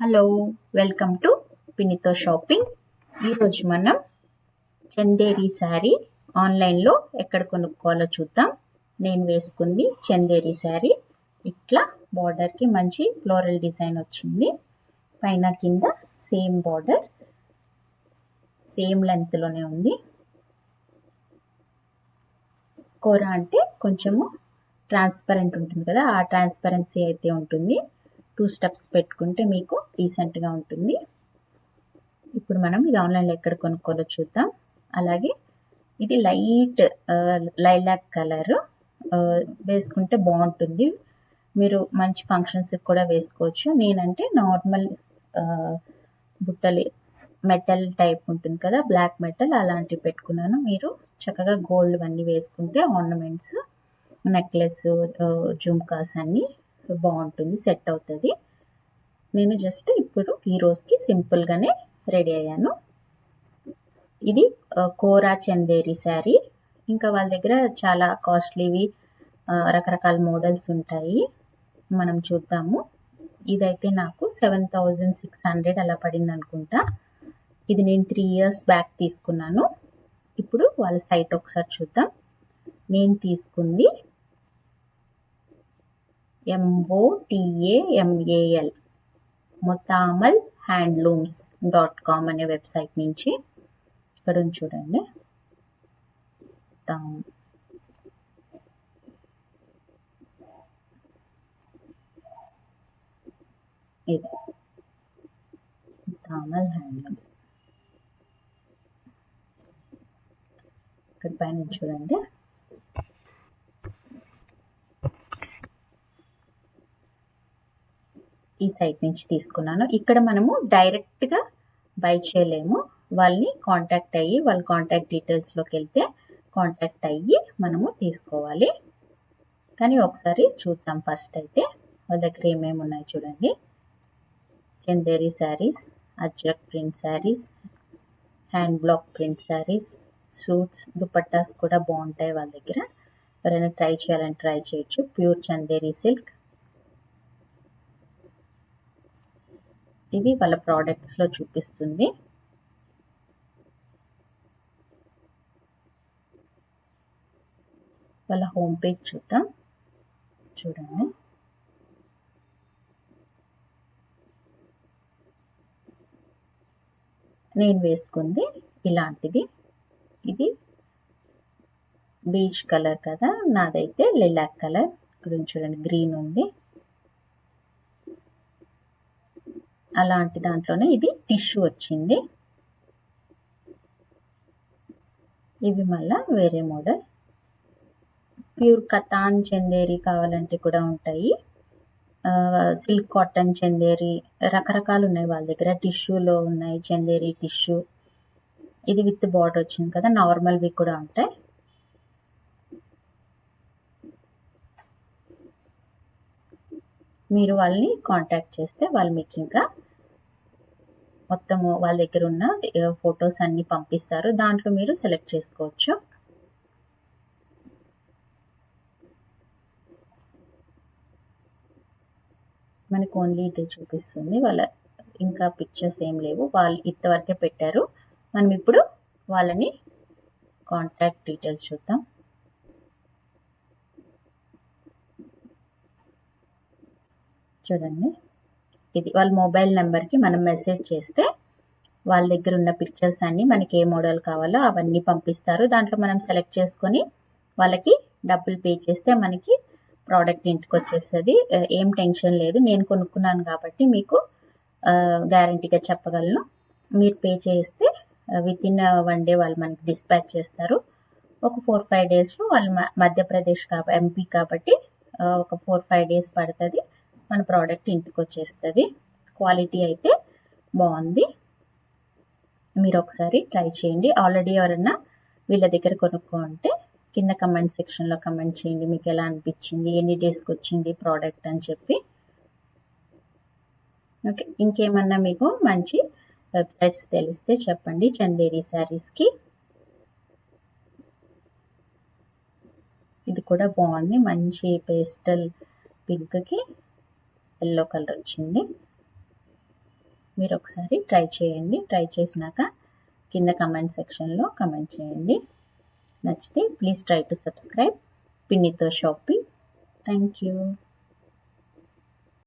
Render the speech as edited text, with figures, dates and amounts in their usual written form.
Hello, welcome to పినితో shopping. ఈరోజు మనం చందేరి శారీ ఆన్లైన్లో ఎక్కడ కొనుక్కోవాలో చూద్దాం. నేను వేసుకుంది చందేరి శారీ. ఇట్లా బార్డర్కి మంచి ఫ్లోరల్ డిజైన్ వచ్చింది. పైన కింద సేమ్ బార్డర్, సేమ్ లెంత్లోనే ఉంది. కూర అంటే కొంచెము ట్రాన్స్పరెంట్ ఉంటుంది కదా, ఆ ట్రాన్స్పరెన్సీ అయితే ఉంటుంది. 2 స్టెప్స్ పెట్టుకుంటే మీకు డీసెంట్గా ఉంటుంది. ఇప్పుడు మనం ఇది ఆన్లైన్లో ఎక్కడ కొనుక్కోవాలో చూద్దాం. అలాగే ఇది లైట్ లైలాక్ కలర్ వేసుకుంటే బాగుంటుంది. మీరు మంచి ఫంక్షన్స్కి కూడా వేసుకోవచ్చు. నేనంటే నార్మల్ బుట్టలు మెటల్ టైప్ ఉంటుంది కదా, బ్లాక్ మెటల్ అలాంటివి పెట్టుకున్నాను. మీరు చక్కగా గోల్డ్ అన్నీ వేసుకుంటే ఆర్నమెంట్స్, నెక్లెస్, జుమ్కాస్ అన్నీ బాగుంటుంది, సెట్ అవుతుంది. నేను జస్ట్ ఇప్పుడు ఈ రోజుకి సింపుల్గానే రెడీ అయ్యాను. ఇది కోరా చందేరి శారీ. ఇంకా వాళ్ళ దగ్గర చాలా కాస్ట్లీవి రకరకాల మోడల్స్ ఉంటాయి, మనం చూద్దాము. ఇదైతే నాకు 7600 అలా పడింది అనుకుంటా. ఇది నేను 3 years బ్యాక్ తీసుకున్నాను. ఇప్పుడు వాళ్ళ సైట్ ఒకసారి చూద్దాం. నేను తీసుకుంది MOTAMAL మొతామల్ హ్యాండ్లూమ్స్.com అనే వెబ్సైట్ నుంచి. ఇక్కడ చూడండి, ఇది మొతామల్ హ్యాండ్లూమ్స్. ఇక్కడ పైన చూడండి, ఈ సైట్ నుంచి తీసుకున్నాను. ఇక్కడ మనము డైరెక్ట్గా బై చేయలేము, వాళ్ళని కాంటాక్ట్ అయ్యి వాళ్ళ కాంటాక్ట్ డీటెయిల్స్లోకి వెళ్తే కాంటాక్ట్ అయ్యి మనము తీసుకోవాలి. కానీ ఒకసారి చూద్దాం. ఫస్ట్ అయితే వాళ్ళ దగ్గర ఏమేమి ఉన్నాయి చూడండి. Chanderi saris, Ajrakh print saris, hand block print saris, suits, dupattas కూడా బాగుంటాయి వాళ్ళ దగ్గర. ఎవరైనా ట్రై చేయాలని ట్రై చేయొచ్చు. Pure Chanderi silk. ఇవి వాళ్ళ ప్రోడక్ట్స్లో చూపిస్తుంది. వాళ్ళ హోమ్ పేజ్ చూద్దాం. చూడండి, నేను వేసుకుంది ఇలాంటిది. ఇది బీచ్ కలర్ కదా, నాదైతే లిలాక్ కలర్. ఇక్కడ చూడండి, గ్రీన్ ఉంది. అలాంటి దాంట్లోనే ఇది టిష్యూ వచ్చింది. ఇవి మళ్ళా వేరే మోడల్. ప్యూర్ కతాన్ చందేరి కావాలంటే కూడా ఉంటాయి. సిల్క్ కాటన్ చందేరి రకరకాలు ఉన్నాయి వాళ్ళ దగ్గర. టిష్యూలో ఉన్నాయి, చందేరి టిష్యూ. ఇది విత్ బార్డర్ వచ్చింది కదా, నార్మల్వి కూడా ఉంటాయి. మీరు వాళ్ళని కాంటాక్ట్ చేస్తే వాళ్ళు మీకు ఇంకా మొత్తము వాళ్ళ దగ్గర ఉన్న ఫొటోస్ అన్ని పంపిస్తారు. దాంట్లో మీరు సెలెక్ట్ చేసుకోవచ్చు. మనకు ఓన్లీ ఇదే చూపిస్తుంది, వాళ్ళ ఇంకా పిక్చర్స్ ఏం లేవు. వాళ్ళు ఇంతవరకే పెట్టారు. మనం ఇప్పుడు వాళ్ళని కాంటాక్ట్ డీటెయిల్స్ చూద్దాం. చూడండి, ఇది వాళ్ళ మొబైల్ నెంబర్కి మనం మెసేజ్ చేస్తే వాళ్ళ దగ్గర ఉన్న పిక్చర్స్ అన్నీ మనకి ఏ మోడల్ కావాలో అవన్నీ పంపిస్తారు. దాంట్లో మనం సెలెక్ట్ చేసుకొని వాళ్ళకి డబ్బులు పే చేస్తే మనకి ప్రోడక్ట్ ఇంటికి వచ్చేస్తుంది. ఏం టెన్షన్ లేదు. నేను కొనుక్కున్నాను కాబట్టి మీకు గ్యారంటీగా చెప్పగలను. మీరు పే చేస్తే వితిన్ 1 day వాళ్ళు మనకి డిస్పాచ్ చేస్తారు. ఒక 4-5 daysలో వాళ్ళు మధ్యప్రదేశ్ MP కాబట్టి ఒక 4-5 days పడుతుంది. మన ప్రోడక్ట్ ఇంటికి వచ్చేస్తుంది. క్వాలిటీ అయితే బాగుంది. మీరు ఒకసారి ట్రై చేయండి. ఆల్రెడీ ఎవరన్నా వీళ్ళ దగ్గర కొనుక్కుంటే కింద కమెంట్ సెక్షన్లో కమెంట్ చేయండి, మీకు ఎలా అనిపించింది, ఎన్ని డేస్కి వచ్చింది ప్రోడక్ట్ అని చెప్పి. ఓకే, ఇంకేమన్నా మీకు మంచి వెబ్సైట్స్ తెలిస్తే చెప్పండి చందేరి శారీస్కి. ఇది కూడా బాగుంది, మంచి పేస్టల్ పింక్కి ఎల్లో కలర్ వచ్చింది. మీరు ఒకసారి ట్రై చేయండి. ట్రై చేసినాక కింద కమెంట్ సెక్షన్లో కమెంట్ చేయండి. నచ్చితే ప్లీజ్ ట్రై టు సబ్స్క్రైబ్ పిన్నితో షాపింగ్. Thank you.